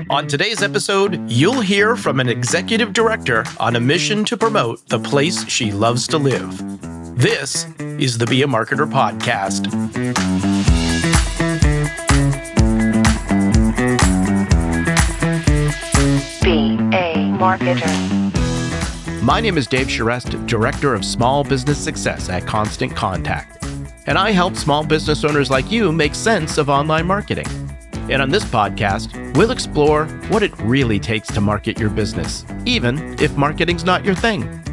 On today's episode, you'll hear from an executive director on a mission to promote the place she loves to live. This is the Be a Marketer podcast. Be a Marketer. My name is Dave Charest, Director of Small Business Success at Constant Contact, and I help small business owners like you make sense of online marketing. And on this podcast, we'll explore what it really takes to market your business, even if marketing's not your thing.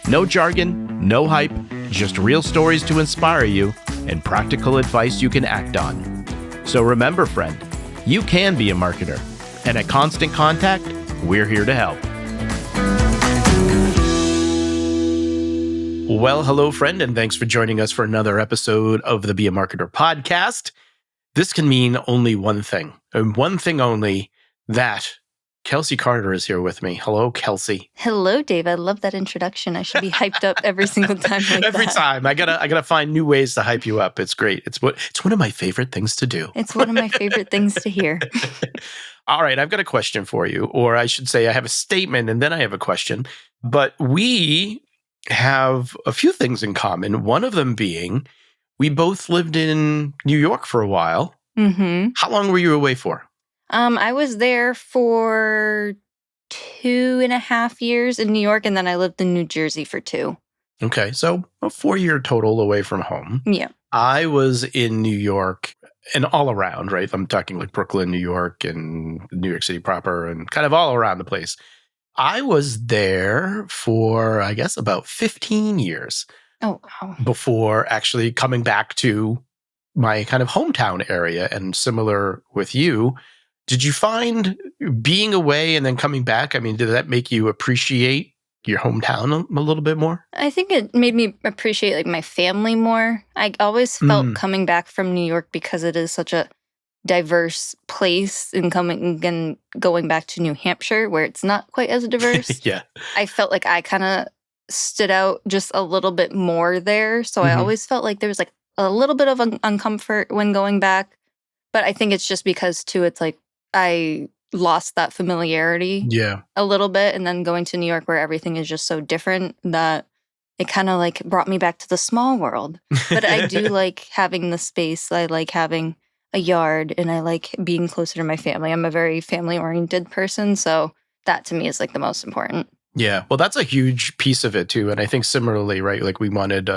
No jargon, no hype, just real stories to inspire you and practical advice you can act on. So remember, friend, you can be a marketer. And at Constant Contact, we're here to help. Well, hello, friend, and thanks for joining us for another episode of the Be a Marketer podcast. This can mean only one thing, and one thing only, that Kelsey Carter is here with me. Hello, Kelsey. Hello, Dave. I love that introduction. I should be hyped up every single time like Every that. time. I gotta find new ways to hype you up. It's great. It's one of my favorite things to do. It's one of my favorite things to hear. All right, I've got a question for you, or I should say I have a statement and then I have a question. But we have a few things in common. One of them being we both lived in New York for a while. Mm-hmm. How long were you away for? I was there for 2.5 years in New York, and then I lived in New Jersey for 2. Okay, so a 4-year total away from home. Yeah. I was in New York and all around, right? I'm talking like Brooklyn, New York, and New York City proper, and kind of all around the place. I was there for, I guess, about 15 years. Oh, wow. Before actually coming back to my kind of hometown area. And similar with you, did you find being away and then coming back, I mean, did that make you appreciate your hometown a little bit more? I think it made me appreciate like my family more. I always felt coming back from New York, because it is such a diverse place, and going back to New Hampshire where it's not quite as diverse. Yeah. I felt like I kind of stood out just a little bit more there. So I always felt like there was like a little bit of uncomfort when going back. But I think it's just because too, it's like I lost that familiarity a little bit. And then going to New York where everything is just so different, that it kind of like brought me back to the small world. But I do like having the space. I like having a yard, and I like being closer to my family. I'm a very family-oriented person. So that to me is like the most important. Yeah. Well, that's a huge piece of it too. And I think similarly, right? Like we wanted,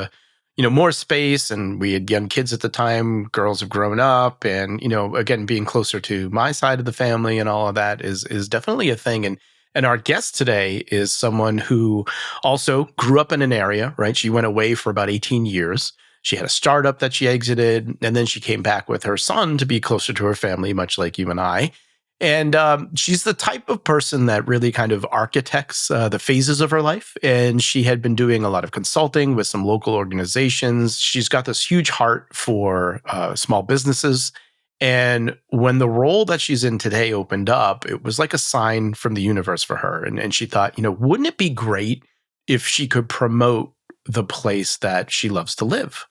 more space, and we had young kids at the time. Girls have grown up, and, again, being closer to my side of the family and all of that is definitely a thing. And our guest today is someone who also grew up in an area, right? She went away for about 18 years. She had a startup that she exited, and then she came back with her son to be closer to her family, much like you and I. And she's the type of person that really kind of architects the phases of her life. And she had been doing a lot of consulting with some local organizations. She's got this huge heart for small businesses. And when the role that she's in today opened up, it was like a sign from the universe for her. And she thought, wouldn't it be great if she could promote the place that she loves to live?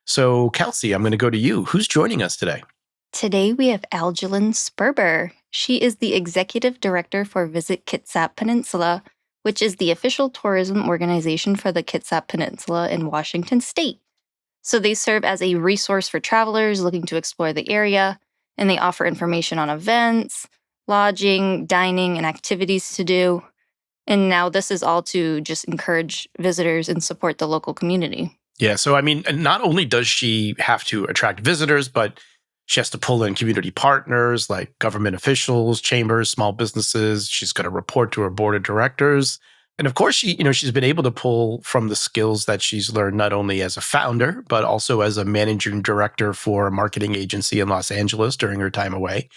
So, Kelsey, I'm going to go to you. Who's joining us today? Today we have Aljolynn Sperber. She is the Executive Director for Visit Kitsap Peninsula, which is the official tourism organization for the Kitsap Peninsula in Washington State. So they serve as a resource for travelers looking to explore the area, and they offer information on events, lodging, dining, and activities to do. And now this is all to just encourage visitors and support the local community. Yeah, so I mean, not only does she have to attract visitors, but she has to pull in community partners like government officials, chambers, small businesses. She's got to report to her board of directors. And of course, she's been able to pull from the skills that she's learned not only as a founder, but also as a managing director for a marketing agency in Los Angeles during her time away.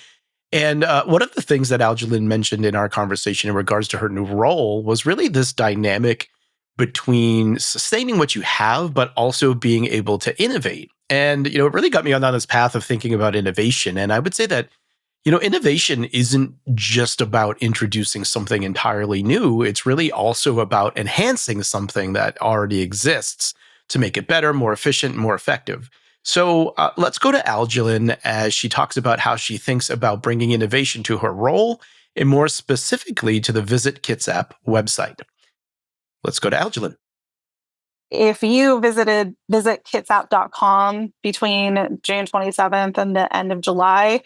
And one of the things that Aljolynn mentioned in our conversation in regards to her new role was really this dynamic between sustaining what you have, but also being able to innovate. And, it really got me on this path of thinking about innovation. And I would say that, innovation isn't just about introducing something entirely new. It's really also about enhancing something that already exists to make it better, more efficient, more effective. So let's go to Aljolynn as she talks about how she thinks about bringing innovation to her role and more specifically to the Visit Kitsap website. Let's go to Aljolynn. If you visit kitsap.com between June 27th and the end of July,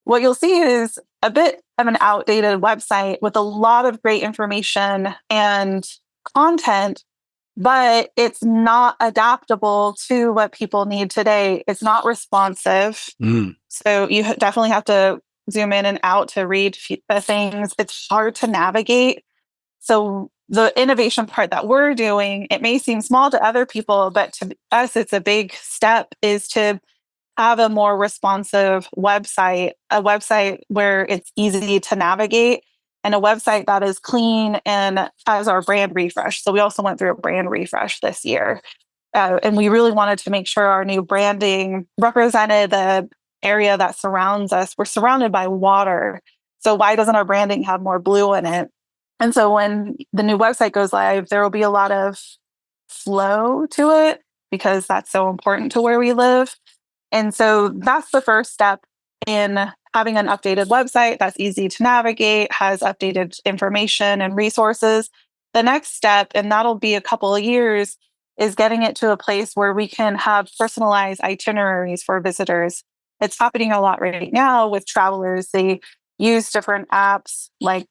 what you'll see is a bit of an outdated website with a lot of great information and content, but it's not adaptable to what people need today. It's not responsive. So you definitely have to zoom in and out to read the things. It's hard to navigate. So the innovation part that we're doing, it may seem small to other people, but to us, it's a big step, is to have a more responsive website, a website where it's easy to navigate, and a website that is clean and has our brand refresh. So we also went through a brand refresh this year. And we really wanted to make sure our new branding represented the area that surrounds us. We're surrounded by water. So why doesn't our branding have more blue in it? And so when the new website goes live, there will be a lot of flow to it because that's so important to where we live. And so that's the first step in having an updated website that's easy to navigate, has updated information and resources. The next step, and that'll be a couple of years, is getting it to a place where we can have personalized itineraries for visitors. It's happening a lot right now with travelers. They use different apps, like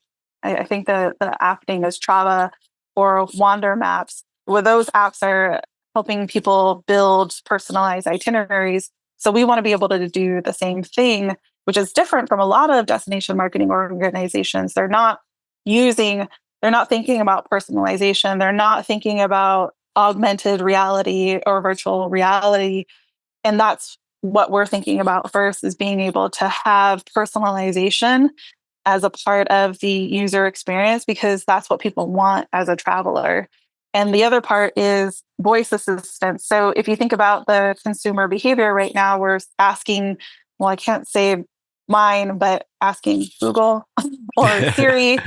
I think the app name is Trava or Wander Maps, where those apps are helping people build personalized itineraries. So we want to be able to do the same thing, which is different from a lot of destination marketing organizations. They're not thinking about personalization. They're not thinking about augmented reality or virtual reality. And that's what we're thinking about first, is being able to have personalization as a part of the user experience, because that's what people want as a traveler. And the other part is voice assistance. So if you think about the consumer behavior right now, we're asking, well, I can't say mine, but asking Google or Siri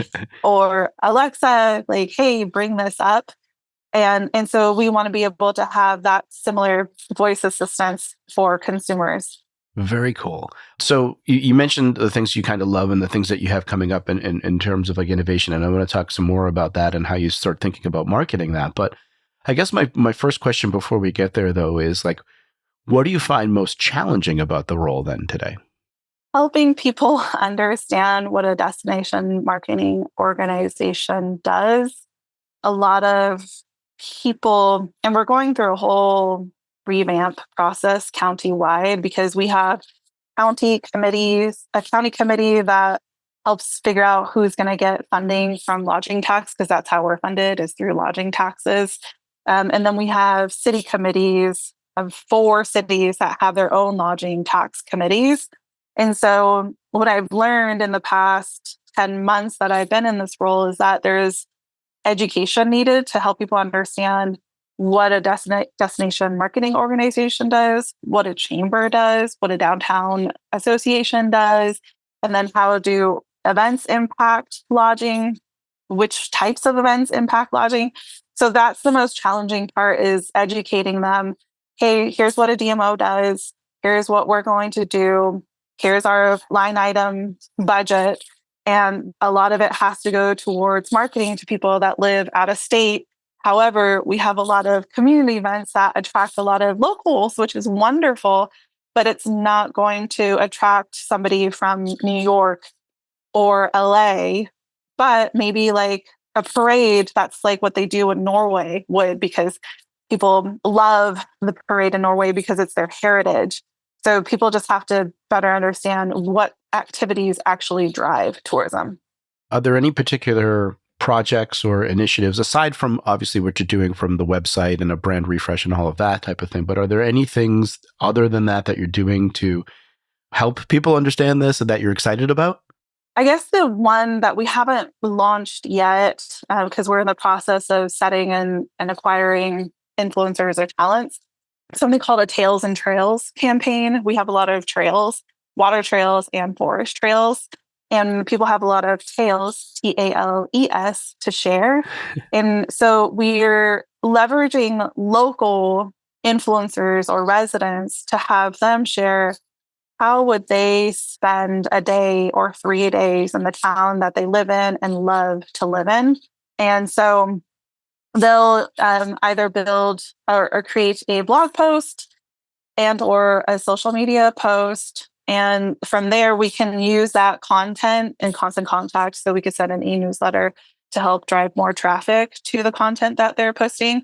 or Alexa, like, hey, bring this up. And so we want to be able to have that similar voice assistance for consumers. Very cool. So you mentioned the things you kind of love and the things that you have coming up in terms of like innovation. And I want to talk some more about that and how you start thinking about marketing that. But I guess my first question before we get there, though, is like, what do you find most challenging about the role then today? Helping people understand what a destination marketing organization does. A lot of people, and we're going through a whole revamp process countywide, because we have county committees, a county committee that helps figure out who's going to get funding from lodging tax, because that's how we're funded, is through lodging taxes. And then we have city committees of 4 cities that have their own lodging tax committees. And so what I've learned in the past 10 months that I've been in this role is that there's education needed to help people understand what a destination marketing organization does, what a chamber does, what a downtown association does, and then how do events impact lodging, which types of events impact lodging. So that's the most challenging part, is educating them. Hey, here's what a DMO does. Here's what we're going to do. Here's our line item budget. And a lot of it has to go towards marketing to people that live out of state. However, we have a lot of community events that attract a lot of locals, which is wonderful, but it's not going to attract somebody from New York or LA, but maybe like a parade that's like what they do in Norway would, because people love the parade in Norway because it's their heritage. So people just have to better understand what activities actually drive tourism. Are there any particular projects or initiatives, aside from obviously what you're doing from the website and a brand refresh and all of that type of thing, but are there any things other than that you're doing to help people understand this and that you're excited about? I guess the one that we haven't launched yet, because we're in the process of setting and acquiring influencers or talents, something called a Tails and Trails campaign. We have a lot of trails, water trails and forest trails, and people have a lot of tales, TALES, to share. And so we're leveraging local influencers or residents to have them share how would they spend a day or 3 days in the town that they live in and love to live in. And so they'll either build or create a blog post and or a social media post. And from there, we can use that content in constant contact. So we could send an e-newsletter to help drive more traffic to the content that they're posting.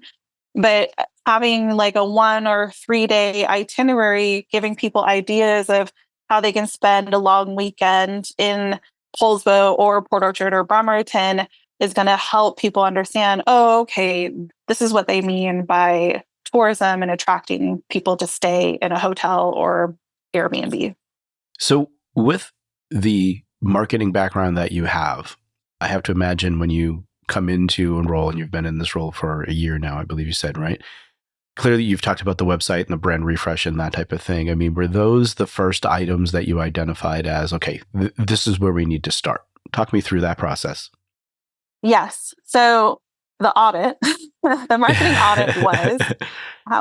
But having like a 1 or 3 day itinerary, giving people ideas of how they can spend a long weekend in Polsbo or Port Orchard or Bremerton is going to help people understand, oh, okay, this is what they mean by tourism and attracting people to stay in a hotel or Airbnb. So with the marketing background that you have, I have to imagine when you come into a role, and you've been in this role for a year now, I believe you said, right? Clearly, you've talked about the website and the brand refresh and that type of thing. I mean, were those the first items that you identified as, okay, this is where we need to start? Talk me through that process. Yes. So the audit, the marketing audit was,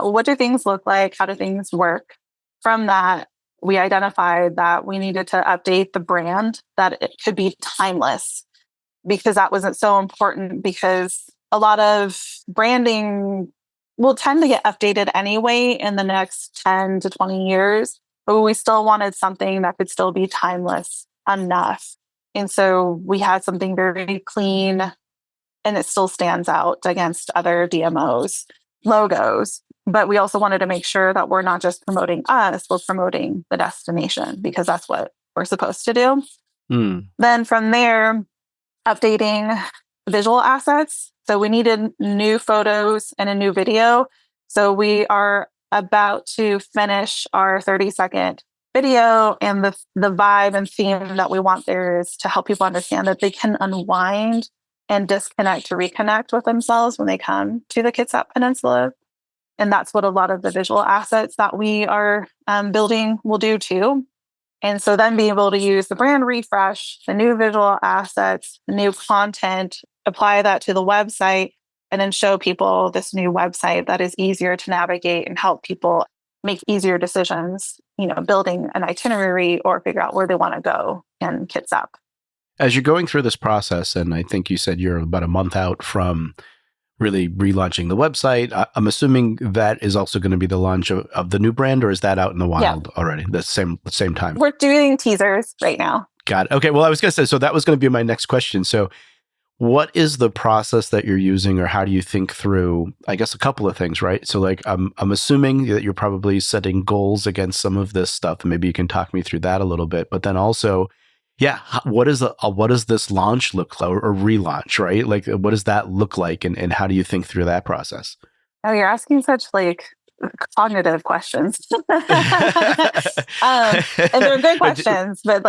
what do things look like? How do things work? From that, we identified that we needed to update the brand, that it could be timeless, because that wasn't so important, because a lot of branding will tend to get updated anyway in the next 10 to 20 years, but we still wanted something that could still be timeless enough. And so we had something very clean, and it still stands out against other DMOs logos. But we also wanted to make sure that we're not just promoting us, we're promoting the destination, because that's what we're supposed to do. Then from there, updating visual assets. So we needed new photos and a new video. So we are about to finish our 30-second video, and the vibe and theme that we want there is to help people understand that they can unwind and disconnect to reconnect with themselves when they come to the Kitsap Peninsula. And that's what a lot of the visual assets that we are building will do too. And so then being able to use the brand refresh, the new visual assets, the new content, apply that to the website, and then show people this new website that is easier to navigate and help people make easier decisions, building an itinerary or figure out where they want to go in Kitsap. As you're going through this process, and I think you said you're about a month out from really relaunching the website, I'm assuming that is also going to be the launch of the new brand, or is that out in the wild already? The same time? We're doing teasers right now. Got it. Okay. Well, I was going to say, so that was going to be my next question. So what is the process that you're using, or how do you think through, I guess, a couple of things, right? So like, I'm assuming that you're probably setting goals against some of this stuff, and maybe you can talk me through that a little bit, but then also, what does this launch look like, or relaunch, right? Like, what does that look like, and how do you think through that process? Oh, you're asking such cognitive questions. And they're good questions, but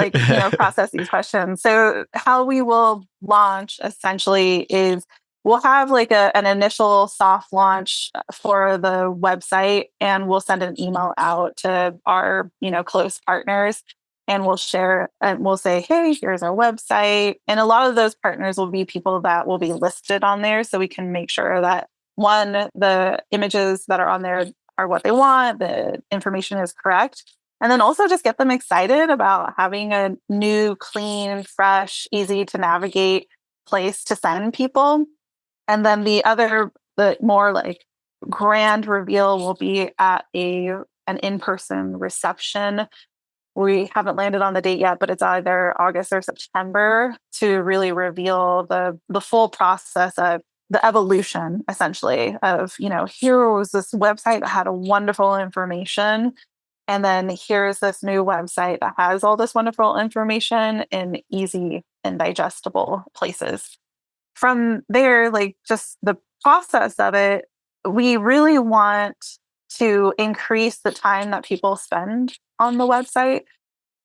process these questions. So how we will launch essentially is we'll have an initial soft launch for the website, and we'll send an email out to our, close partners. And we'll share, and we'll say, hey, here's our website. And a lot of those partners will be people that will be listed on there. So we can make sure that, one, the images that are on there are what they want, the information is correct. And then also just get them excited about having a new, clean, fresh, easy to navigate place to send people. And then the more grand reveal will be at an in-person reception. We haven't landed on the date yet, but it's either August or September, to really reveal the full process of the evolution, essentially, of, here was this website that had a wonderful information. And then here's this new website that has all this wonderful information in easy and digestible places. From there, just the process of it, we really want to increase the time that people spend on the website.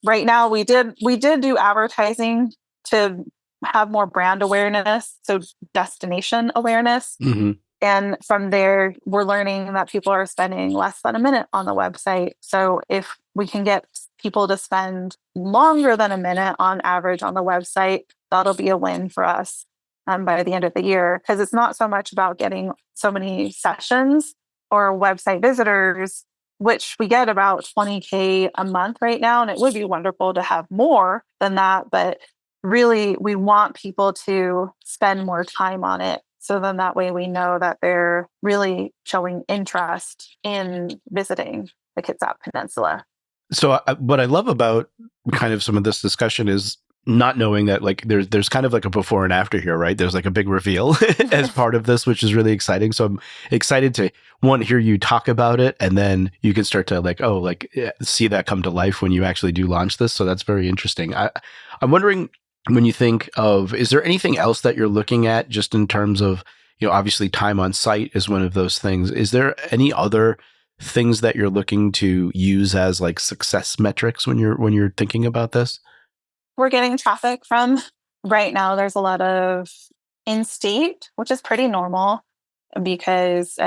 Right now, we did do advertising to have more brand awareness, so destination awareness. Mm-hmm. And from there, we're learning that people are spending less than a minute on the website. So if we can get people to spend longer than a minute on average on the website, that'll be a win for us by the end of the year. Because it's not so much about getting so many sessions, or website visitors, which we get about 20K a month right now. And it would be wonderful to have more than that. But really, we want people to spend more time on it. So then that way we know that they're really showing interest in visiting the Kitsap Peninsula. So what I love about kind of some of this discussion is not knowing that like there's kind of like a before and after here, right? There's like a big reveal as part of this, which is really exciting. So I'm excited to hear you talk about it, and then you can start to like see that come to life when you actually do launch this. So that's very interesting. I'm wondering, when you think of, is there anything else that you're looking at just in terms of, obviously time on site is one of those things. Is there any other things that you're looking to use as like success metrics when you're thinking about this? We're getting traffic from right now. There's a lot of in-state, which is pretty normal because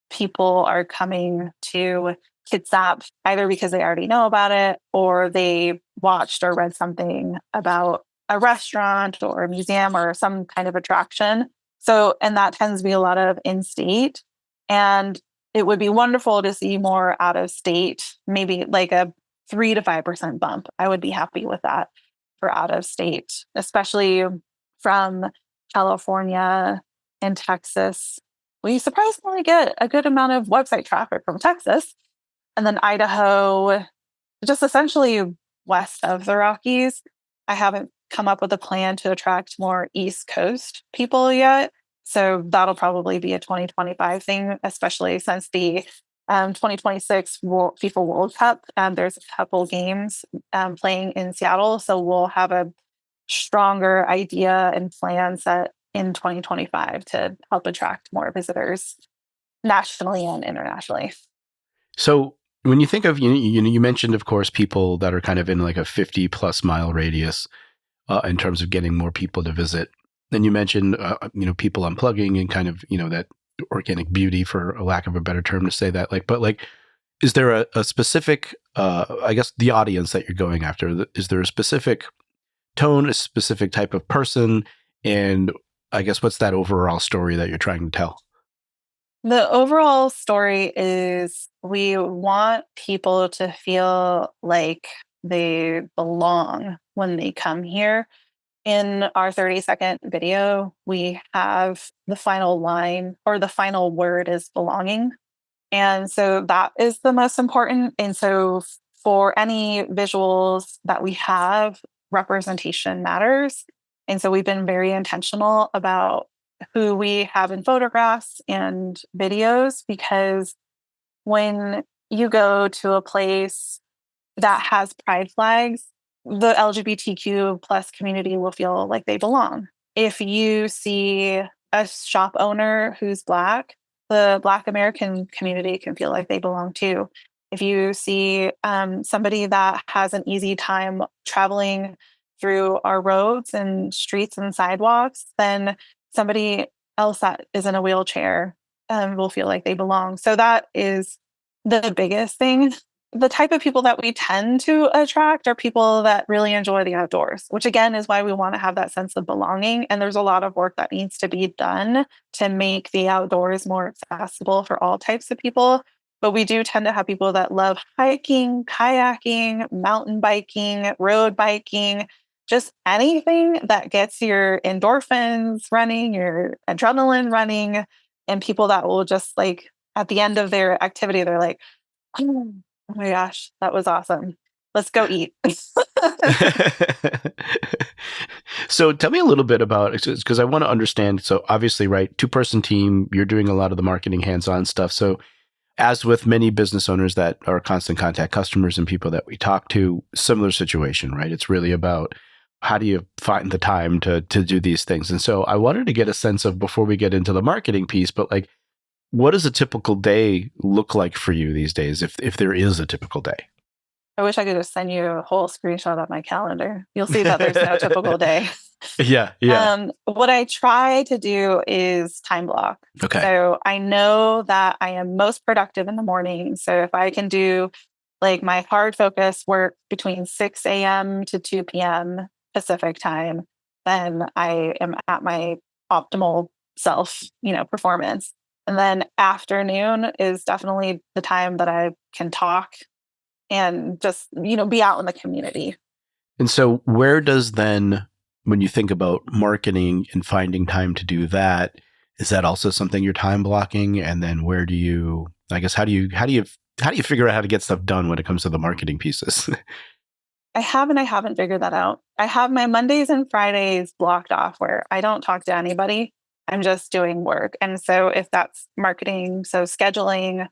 people are coming to Kitsap either because they already know about it or they watched or read something about a restaurant or a museum or some kind of attraction. So, and that tends to be a lot of in-state. And it would be wonderful to see more out of state, maybe like a 3 to 5% bump. I would be happy with that for out of state, especially from California and Texas. We surprisingly get a good amount of website traffic from Texas. And then Idaho, just essentially west of the Rockies. I haven't come up with a plan to attract more East Coast people yet. So that'll probably be a 2025 thing, especially since the 2026 FIFA World Cup. There's a couple games playing in Seattle. So we'll have a stronger idea and plan set in 2025 to help attract more visitors nationally and internationally. So when you think of, you mentioned, of course, people that are kind of in like a 50 plus mile radius in terms of getting more people to visit. Then you mentioned, people unplugging and kind of, that organic beauty, for a lack of a better term to say that. Is there a specific, I guess, the audience that you're going after? Is there a specific tone, a specific type of person? And I guess, what's that overall story that you're trying to tell? The overall story is we want people to feel like they belong when they come here. In our 30-second video, we have the final line or the final word is belonging. And so that is the most important. And so for any visuals that we have, representation matters. And so we've been very intentional about who we have in photographs and videos, because when you go to a place that has pride flags, the LGBTQ plus community will feel like they belong. If you see a shop owner who's Black, the Black American community can feel like they belong too. If you see somebody that has an easy time traveling through our roads and streets and sidewalks, then somebody else that is in a wheelchair will feel like they belong. So that is the biggest thing. The type of people that we tend to attract are people that really enjoy the outdoors, which again is why we want to have that sense of belonging. And there's a lot of work that needs to be done to make the outdoors more accessible for all types of people. But we do tend to have people that love hiking, kayaking, mountain biking, road biking, just anything that gets your endorphins running, your adrenaline running, and people that will just like at the end of their activity, they're like, oh my gosh, that was awesome. Let's go eat. So tell me a little bit about, because I want to understand. So obviously, right, 2-person team, you're doing a lot of the marketing hands-on stuff. So as with many business owners that are constant contact customers and people that we talk to, similar situation, right? It's really about how do you find the time to do these things? And so I wanted to get a sense of, before we get into the marketing piece, but like, what does a typical day look like for you these days, if there is a typical day? I wish I could just send you a whole screenshot of my calendar. You'll see that there's no typical day. Yeah, yeah. What I try to do is time block. Okay. So I know that I am most productive in the morning. So if I can do like my hard focus work between 6 a.m. to 2 p.m. Pacific time, then I am at my optimal self, performance. And then afternoon is definitely the time that I can talk and just, be out in the community. And so where does then, when you think about marketing and finding time to do that, is that also something you're time blocking? And then where do you, I guess, how do you figure out how to get stuff done when it comes to the marketing pieces? I haven't figured that out. I have my Mondays and Fridays blocked off where I don't talk to anybody. I'm just doing work. And so if that's marketing, so scheduling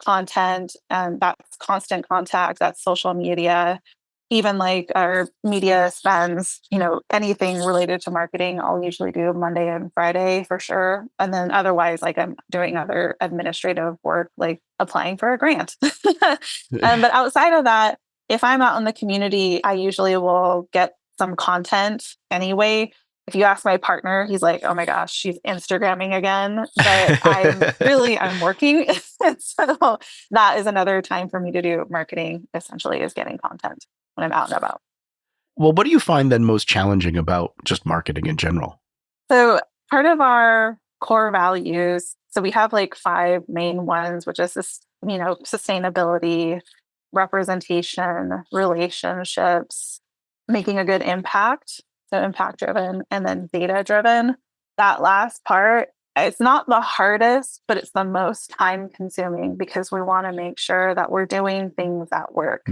content, and that's constant contact, that's social media, even like our media spends, anything related to marketing, I'll usually do Monday and Friday for sure. And then otherwise, like I'm doing other administrative work, like applying for a grant. But outside of that, if I'm out in the community, I usually will get some content anyway. If you ask my partner, he's like, oh my gosh, she's Instagramming again. But I'm working. So that is another time for me to do marketing, essentially, is getting content when I'm out and about. Well, what do you find then most challenging about just marketing in general? So part of our core values, so we have like 5 main ones, which is this, sustainability, representation, relationships, making a good impact. So impact driven, and then data driven. That last part, it's not the hardest, but it's the most time consuming because we want to make sure that we're doing things that work.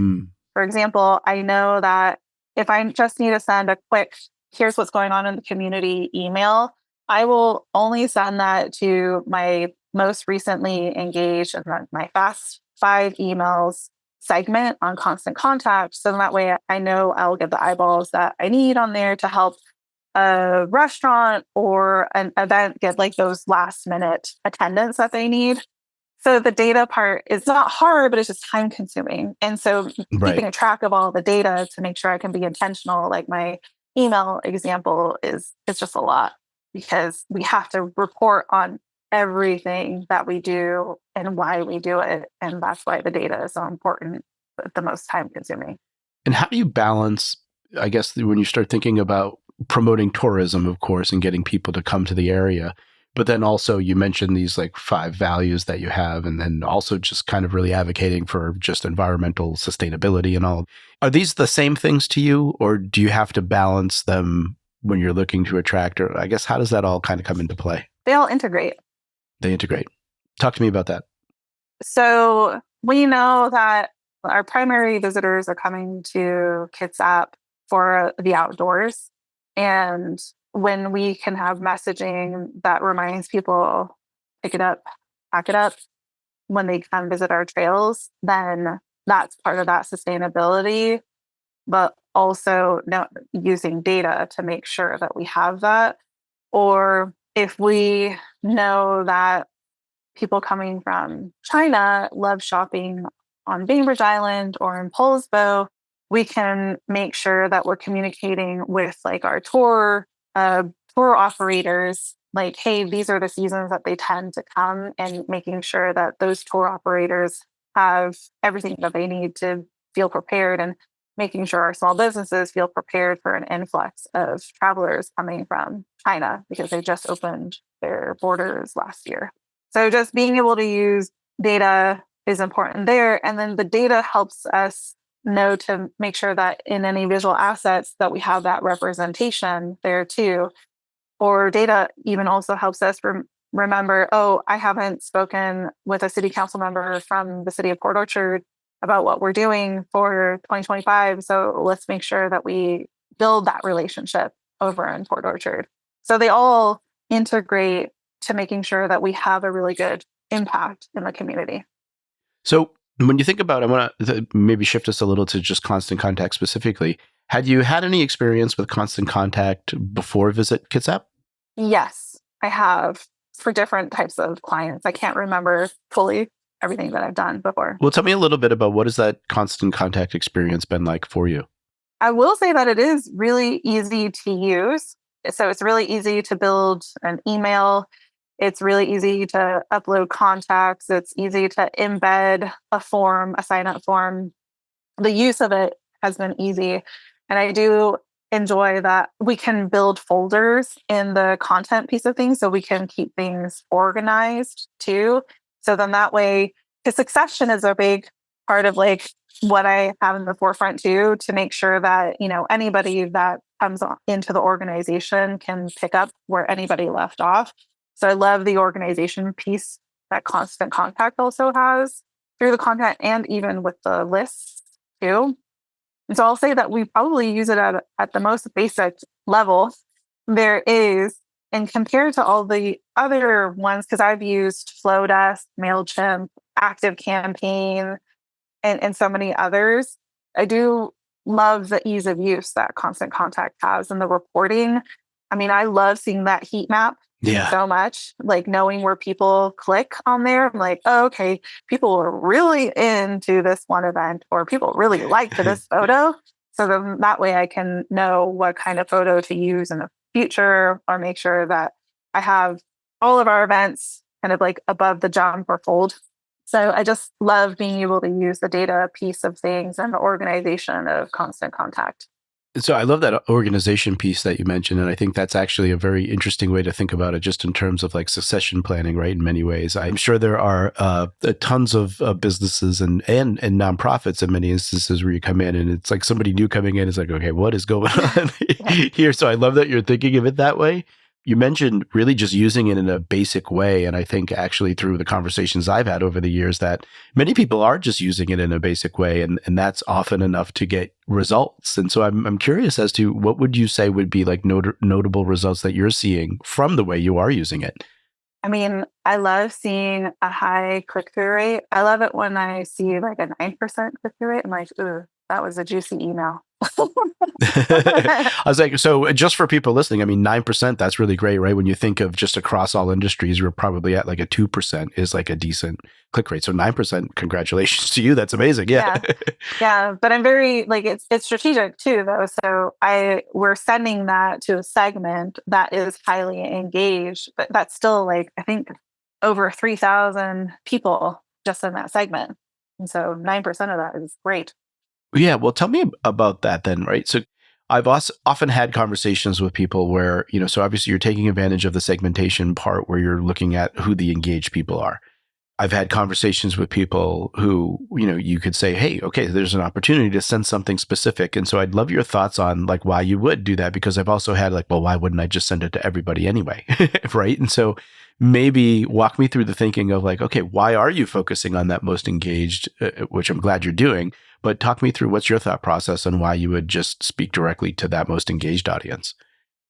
For example, I know that if I just need to send a quick, here's what's going on in the community email, I will only send that to my most recently engaged and my fast 5 emails segment on constant contact. So that way I know I'll get the eyeballs that I need on there to help a restaurant or an event get like those last minute attendance that they need. So the data part is not hard, but it's just time consuming. And so keeping a track of all the data to make sure I can be intentional, like my email example it's just a lot because we have to report on everything that we do and why we do it. And that's why the data is so important, but the most time consuming. And how do you balance, I guess, when you start thinking about promoting tourism, of course, and getting people to come to the area, but then also you mentioned these like 5 values that you have, and then also just kind of really advocating for just environmental sustainability and all. Are these the same things to you, or do you have to balance them when you're looking to attract, or I guess, how does that all kind of come into play? They all integrate. They integrate. Talk to me about that. So we know that our primary visitors are coming to Kitsap for the outdoors. And when we can have messaging that reminds people, pick it up, pack it up when they come visit our trails, then that's part of that sustainability, but also using data to make sure that we have that. Or if we know that people coming from China love shopping on Bainbridge Island or in Poulsbo, we can make sure that we're communicating with like our tour operators, like, hey, these are the seasons that they tend to come, and making sure that those tour operators have everything that they need to feel prepared, and making sure our small businesses feel prepared for an influx of travelers coming from China because they just opened their borders last year. So just being able to use data is important there. And then the data helps us know to make sure that in any visual assets that we have that representation there too. Or data even also helps us remember, oh, I haven't spoken with a city council member from the city of Port Orchard about what we're doing for 2025. So let's make sure that we build that relationship over in Port Orchard. So they all integrate to making sure that we have a really good impact in the community. So when you think about, I want to maybe shift us a little to just Constant Contact specifically. Had you had any experience with Constant Contact before Visit Kitsap? Yes, I have, for different types of clients. I can't remember fully everything that I've done before. Well, tell me a little bit about what has that Constant Contact experience been like for you? I will say that it is really easy to use. So it's really easy to build an email. It's really easy to upload contacts. It's easy to embed a form, a sign-up form. The use of it has been easy. And I do enjoy that we can build folders in the content piece of things so we can keep things organized too. So then that way, because succession is a big part of like what I have in the forefront too, to make sure that, anybody that comes into the organization can pick up where anybody left off. So I love the organization piece that Constant Contact also has through the content and even with the lists too. And so I'll say that we probably use it at the most basic level there is. And compared to all the other ones, because I've used Flowdesk, MailChimp, ActiveCampaign, and so many others, I do love the ease of use that Constant Contact has and the reporting. I mean, I love seeing that heat map so much, like knowing where people click on there. I'm like, oh, okay, people are really into this one event or people really liked this photo. So then that way I can know what kind of photo to use in the future or make sure that I have all of our events kind of like above the jump or fold. So I just love being able to use the data piece of things and the organization of Constant Contact. So I love that organization piece that you mentioned. And I think that's actually a very interesting way to think about it, just in terms of like succession planning, right? In many ways, I'm sure there are tons of businesses and nonprofits in many instances where you come in and it's like somebody new coming in is like, okay, what is going on here? So I love that you're thinking of it that way. You mentioned really just using it in a basic way. And I think actually through the conversations I've had over the years that many people are just using it in a basic way. And that's often enough to get results. And so I'm curious as to what would you say would be like notable results that you're seeing from the way you are using it? I mean, I love seeing a high click-through rate. I love it when I see like a 9% click-through rate. I'm like, ooh, that was a juicy email. I was like, so just for people listening, I mean, 9%, that's really great, right? When you think of just across all industries, we're probably at like a 2% is like a decent click rate. So 9%, congratulations to you. That's amazing. Yeah. Yeah. But I'm very like, it's strategic too, though. So we're sending that to a segment that is highly engaged, but that's still like, I think over 3,000 people just in that segment. And so 9% of that is great. Yeah, well, tell me about that then, right? So I've also often had conversations with people where, so obviously you're taking advantage of the segmentation part where you're looking at who the engaged people are. I've had conversations with people who, you could say, hey, okay, there's an opportunity to send something specific. And so I'd love your thoughts on like why you would do that, because I've also had like, well, why wouldn't I just send it to everybody anyway? Right. And so maybe walk me through the thinking of like, okay, why are you focusing on that most engaged, which I'm glad you're doing, but talk me through what's your thought process on why you would just speak directly to that most engaged audience.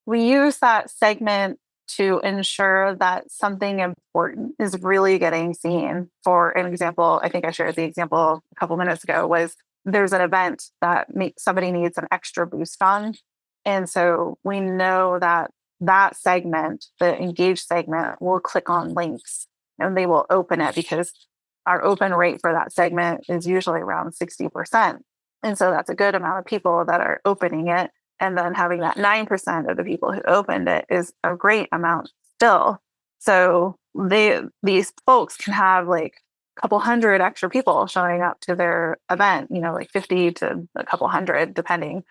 We use that segment to ensure that something important is really getting seen. For an example, I think I shared the example a couple minutes ago, was there's an event that somebody needs an extra boost on. And so we know that that segment, the engaged segment, will click on links and they will open it because our open rate for that segment is usually around 60%. And so that's a good amount of people that are opening it. And then having that 9% of the people who opened it is a great amount still. So these folks can have like a couple hundred extra people showing up to their event, like 50 to a couple hundred, depending,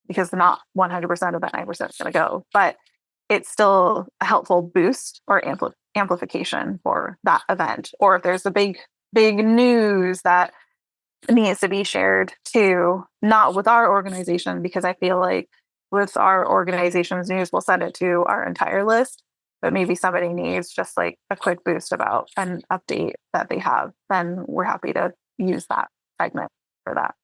because not 100% of that 9% is going to go. But it's still a helpful boost or amplification for that event. Or if there's a big news that needs to be shared too, not with our organization, because I feel like with our organization's news, we'll send it to our entire list, but maybe somebody needs just like a quick boost about an update that they have, then we're happy to use that segment for that.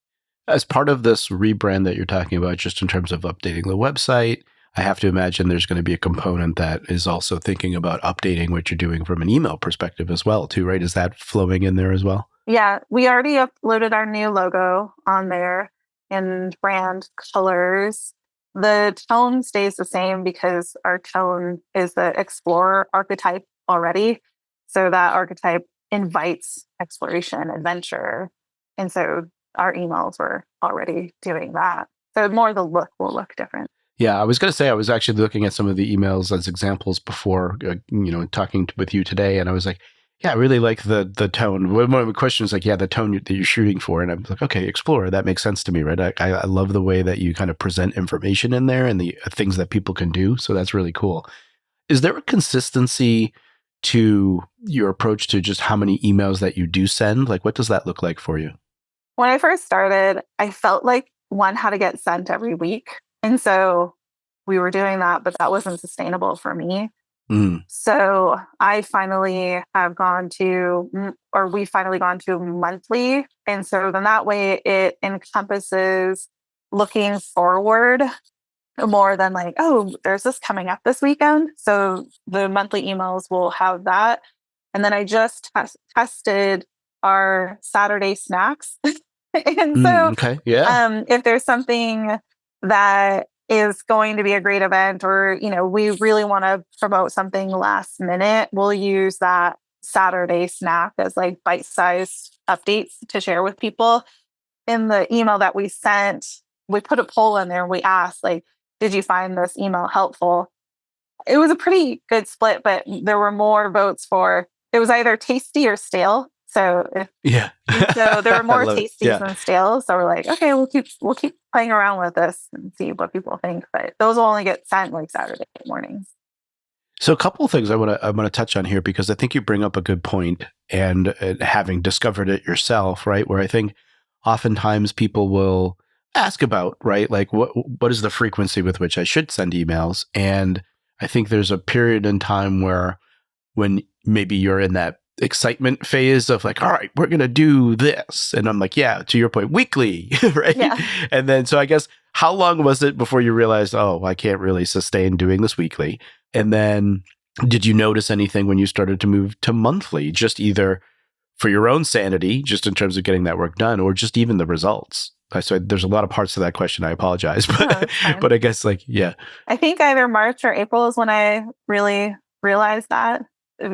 As part of this rebrand that you're talking about, just in terms of updating the website, I have to imagine there's going to be a component that is also thinking about updating what you're doing from an email perspective as well, too, right? Is that flowing in there as well? Yeah, we already uploaded our new logo on there and brand colors. The tone stays the same because our tone is the explorer archetype already. So that archetype invites exploration, adventure. And so our emails were already doing that. So more the look will look different. Yeah, I was going to say, I was actually looking at some of the emails as examples before, talking with you today. And I was like, Yeah, I really like the tone. One of the questions, like, yeah, the tone that you're shooting for, and I'm like, okay, Explorer, that makes sense to me, right? I love the way that you kind of present information in there and the things that people can do. So that's really cool. Is there a consistency to your approach to just how many emails that you do send? Like, what does that look like for you? When I first started, I felt like one had to get sent every week. And so we were doing that, but that wasn't sustainable for me. Mm, So I finally have gone to, or we finally gone to monthly. And so then that way it encompasses looking forward more than like, oh, there's this coming up this weekend. So the monthly emails will have that. And then I just tested our Saturday snacks. And so okay. Yeah. if there's something that is going to be a great event, or we really want to promote something last minute, we'll use that Saturday snack as like bite-sized updates to share with people. In the email that we sent, we put a poll in there and we asked, like, did you find this email helpful? It was a pretty good split, but there were more votes for it was either tasty or stale. Yeah. So there were I more love it. tasties Yeah. than stales. So we're like, okay, we'll keep playing around with this and see what people think. But those will only get sent like Saturday mornings. So a couple of things I want to touch on here because I think you bring up a good point, and having discovered it yourself, right? Where I think oftentimes people will ask about, right? Like what is the frequency with which I should send emails? And I think there's a period in time where when maybe you're in that excitement phase of like, all right, we're going to do this. And I'm like, yeah, to your point, weekly, right? Yeah. And then, so I guess, how long was it before you realized, oh, I can't really sustain doing this weekly? And then did you notice anything when you started to move to monthly, just either for your own sanity, just in terms of getting that work done, or just even the results? So there's a lot of parts to that question. I apologize, No, but it's fine. but I guess like, yeah, I think either March or April is when I really realized that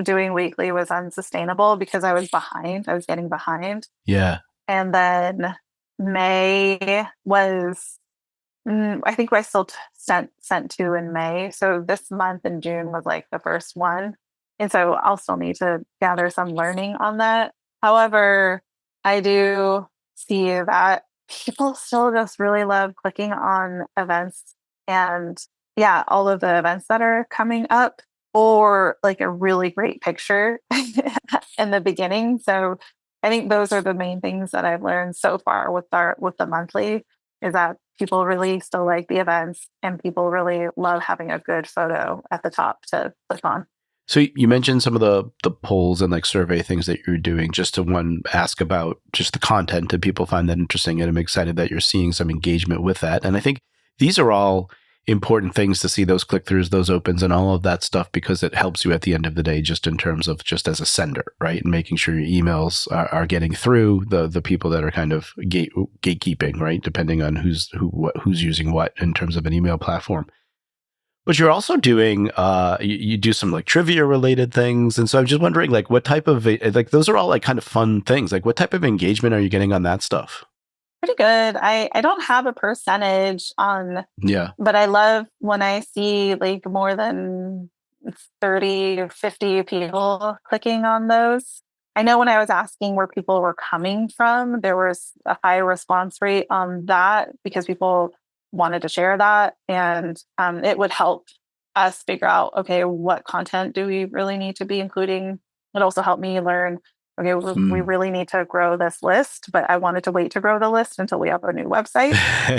doing weekly was unsustainable because I was behind. I was getting behind. yeah. And then May was, I think I still sent two in May. So this month in June was like the first one. And so I'll still need to gather some learning on that. However, I do see that people still just really love clicking on events and, yeah, all of the events that are coming up, or like a really great picture in the beginning. So I think those are the main things that I've learned so far with the monthly, is that people really still like the events and people really love having a good photo at the top to click on. So you mentioned some of the polls and like survey things that you're doing. Just to one ask about just the content, and people find that interesting, and I'm excited that you're seeing some engagement with that. And I think these are all important things to see, those click-throughs, those opens, and all of that stuff, because it helps you at the end of the day, just in terms of just as a sender, right? And making sure your emails are getting through the people that are kind of gatekeeping, right? Depending on who's using what in terms of an email platform. But you're also doing, you do some like trivia related things. And so I'm just wondering, like, what type of, like, those are all like kind of fun things. Like, what type of engagement are you getting on that stuff? Pretty good. I don't have a percentage on, Yeah. but I love when I see like more than 30 or 50 people clicking on those. I know when I was asking where people were coming from, there was a high response rate on that because people wanted to share that. And it would help us figure out, okay, what content do we really need to be including? It also helped me learn, okay, we Mm. really need to grow this list, but I wanted to wait to grow the list until we have a new website.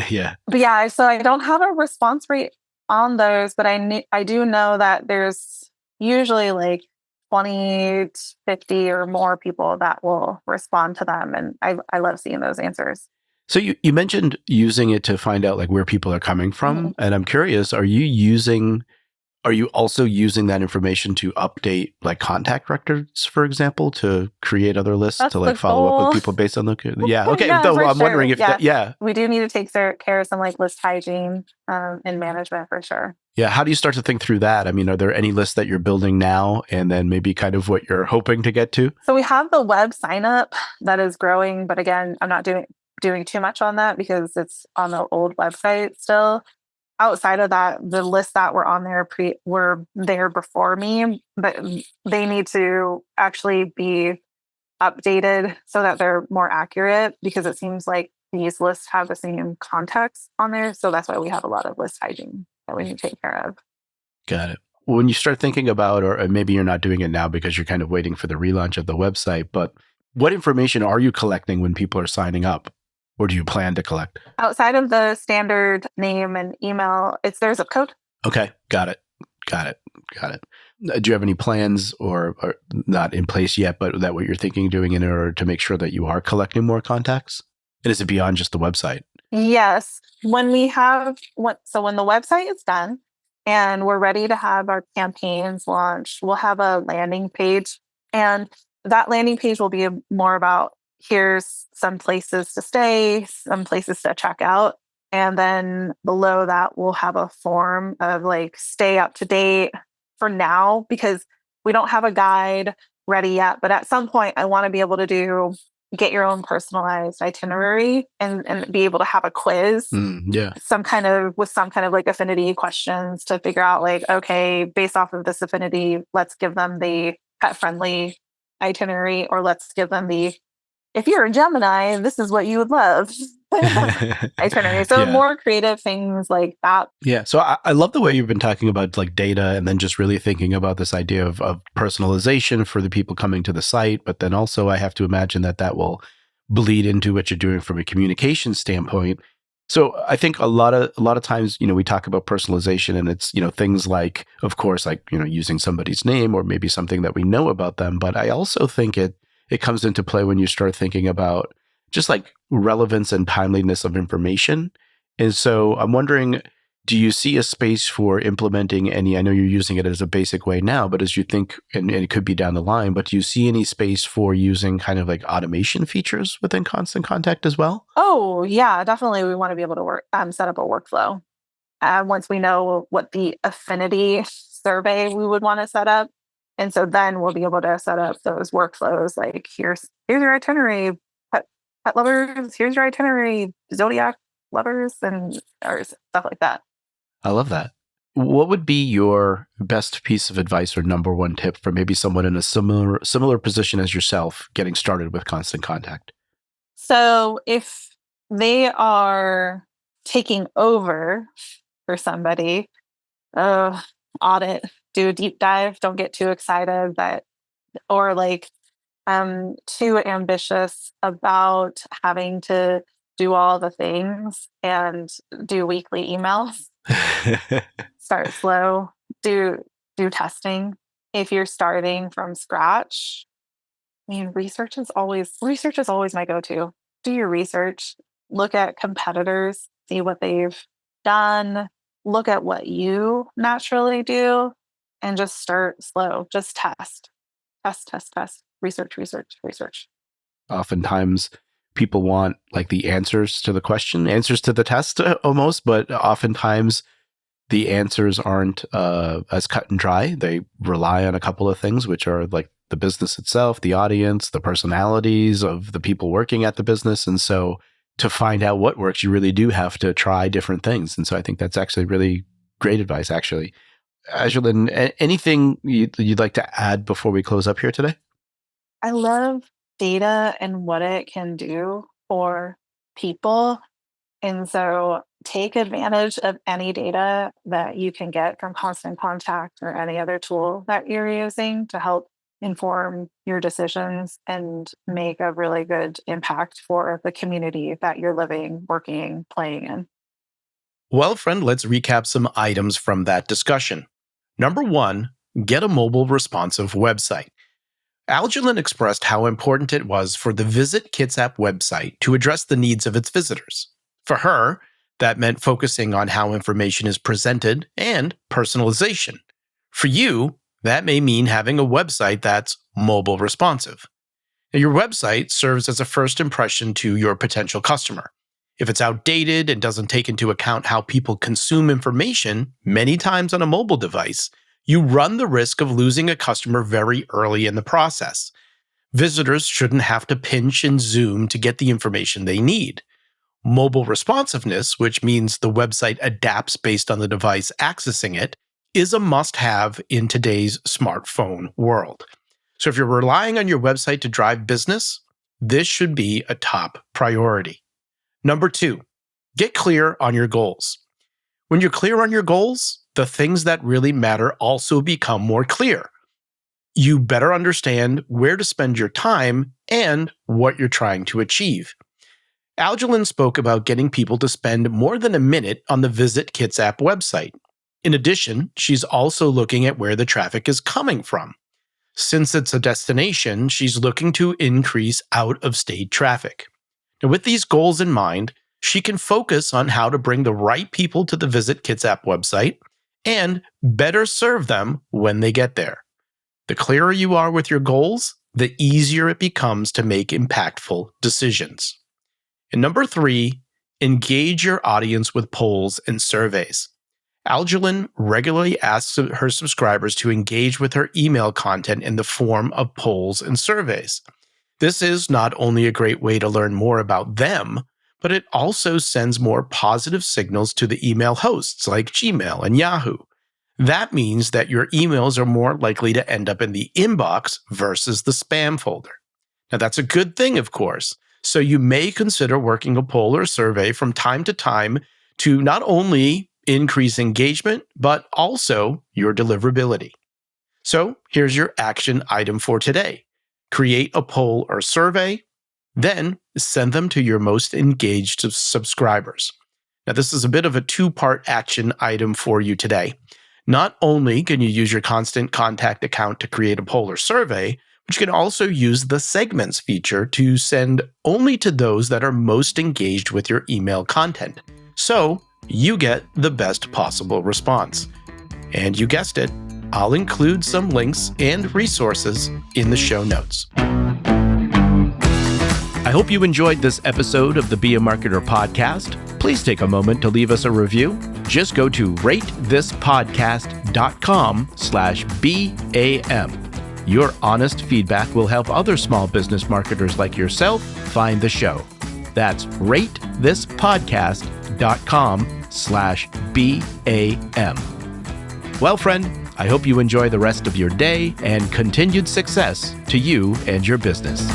Yeah. But yeah, so I don't have a response rate on those, but I do know that there's usually like 20 to 50 or more people that will respond to them. And I love seeing those answers. So you mentioned using it to find out like where people are coming Mhm. from. And I'm curious, are you also using that information to update like contact records, for example, to create other lists to That's like the follow up with goal. people based on the, yeah. Okay. Yeah, Though for I'm sure. wondering if Yeah. that, yeah. We do need to take care of some like list hygiene and management for sure. Yeah. How do you start to think through that? I mean, are there any lists that you're building now, and then maybe kind of what you're hoping to get to? So we have the web sign up that is growing, but again, I'm not doing too much on that because it's on the old website still. outside of that, the lists that were on there were there before me, but they need to actually be updated so that they're more accurate, because it seems like these lists have the same context on there. So that's why we have a lot of list hygiene that we need to take care of. Got it. When you start thinking about, or maybe you're not doing it now because you're kind of waiting for the relaunch of the website, but what information are you collecting when people are signing up? Or do you plan to collect? Outside of the standard name and email, it's their zip code. Okay. Got it. Do you have any plans or not in place yet, but that what you're thinking of doing in order to make sure that you are collecting more contacts? And is it beyond just the website? Yes. When the website is done and we're ready to have our campaigns launched, we'll have a landing page. And that landing page will be more about, here's some places to stay, some places to check out. And then below that, we'll have a form of like, stay up to date for now, because we don't have a guide ready yet. But at some point, I want to be able to get your own personalized itinerary and be able to have a quiz, with some kind of like affinity questions to figure out like, okay, based off of this affinity, let's give them the pet friendly itinerary, or let's give them the, if you're a Gemini, this is what you would love itinerary. So more creative things like that. Yeah. So I love the way you've been talking about like data, and then just really thinking about this idea of personalization for the people coming to the site. But then also I have to imagine that will bleed into what you're doing from a communication standpoint. So I think a lot of times, we talk about personalization, and it's, things like, of course, like, using somebody's name or maybe something that we know about them. But I also think it comes into play when you start thinking about just like relevance and timeliness of information. And so I'm wondering, do you see a space for implementing any, I know you're using it as a basic way now, but as you think, and it could be down the line, but do you see any space for using kind of like automation features within Constant Contact as well? Oh, yeah, definitely. We want to be able to set up a workflow. Once we know what the affinity survey we would want to set up. And so then we'll be able to set up those workflows like, here's your itinerary, pet lovers, here's your itinerary, zodiac lovers, or stuff like that. I love that. What would be your best piece of advice or number one tip for maybe someone in a similar position as yourself getting started with Constant Contact? So if they are taking over for somebody, audit, do a deep dive, don't get too excited or like too ambitious about having to do all the things and do weekly emails. Start slow, do testing. If you're starting from scratch, I mean, research is always my go-to. Do your research, look at competitors, see what they've done, look at what you naturally do, and just start slow. Just test, research. Oftentimes people want like the answers to the question, answers to the test almost, but oftentimes the answers aren't as cut and dry. They rely on a couple of things, which are like the business itself, the audience, the personalities of the people working at the business. And so to find out what works, you really do have to try different things. And so I think that's actually really great advice, actually. Aljolynn, anything you'd like to add before we close up here today? I love data and what it can do for people. And so take advantage of any data that you can get from Constant Contact or any other tool that you're using to help inform your decisions and make a really good impact for the community that you're living, working, playing in. Well, friend, let's recap some items from that discussion. Number 1, get a mobile responsive website. Aljolynn expressed how important it was for the Visit Kitsap website to address the needs of its visitors. For her, that meant focusing on how information is presented and personalization. For you, that may mean having a website that's mobile responsive. Now, your website serves as a first impression to your potential customer. If it's outdated and doesn't take into account how people consume information, many times on a mobile device, you run the risk of losing a customer very early in the process. Visitors shouldn't have to pinch and zoom to get the information they need. Mobile responsiveness, which means the website adapts based on the device accessing it, is a must-have in today's smartphone world. So if you're relying on your website to drive business, this should be a top priority. Number 2, get clear on your goals. When you're clear on your goals, the things that really matter also become more clear. You better understand where to spend your time and what you're trying to achieve. Aljolynn spoke about getting people to spend more than a minute on the Visit Kitsap website. In addition, she's also looking at where the traffic is coming from. Since it's a destination, she's looking to increase out-of-state traffic. Now, with these goals in mind, she can focus on how to bring the right people to the Visit Kitsap website and better serve them when they get there. The clearer you are with your goals, the easier it becomes to make impactful decisions. And number 3, engage your audience with polls and surveys. Aljolynn regularly asks her subscribers to engage with her email content in the form of polls and surveys. This is not only a great way to learn more about them, but it also sends more positive signals to the email hosts like Gmail and Yahoo. That means that your emails are more likely to end up in the inbox versus the spam folder. Now, that's a good thing, of course. So you may consider working a poll or survey from time to time to not only increase engagement, but also your deliverability. So here's your action item for today. Create a poll or survey, then send them to your most engaged subscribers. Now, this is a bit of a 2-part action item for you today. Not only can you use your Constant Contact account to create a poll or survey, but you can also use the segments feature to send only to those that are most engaged with your email content. So you get the best possible response. And you guessed it, I'll include some links and resources in the show notes. I hope you enjoyed this episode of the Be a Marketer podcast. Please take a moment to leave us a review. Just go to ratethispodcast.com/BAM. Your honest feedback will help other small business marketers like yourself find the show. That's ratethispodcast.com/BAM. Well, friend, I hope you enjoy the rest of your day and continued success to you and your business.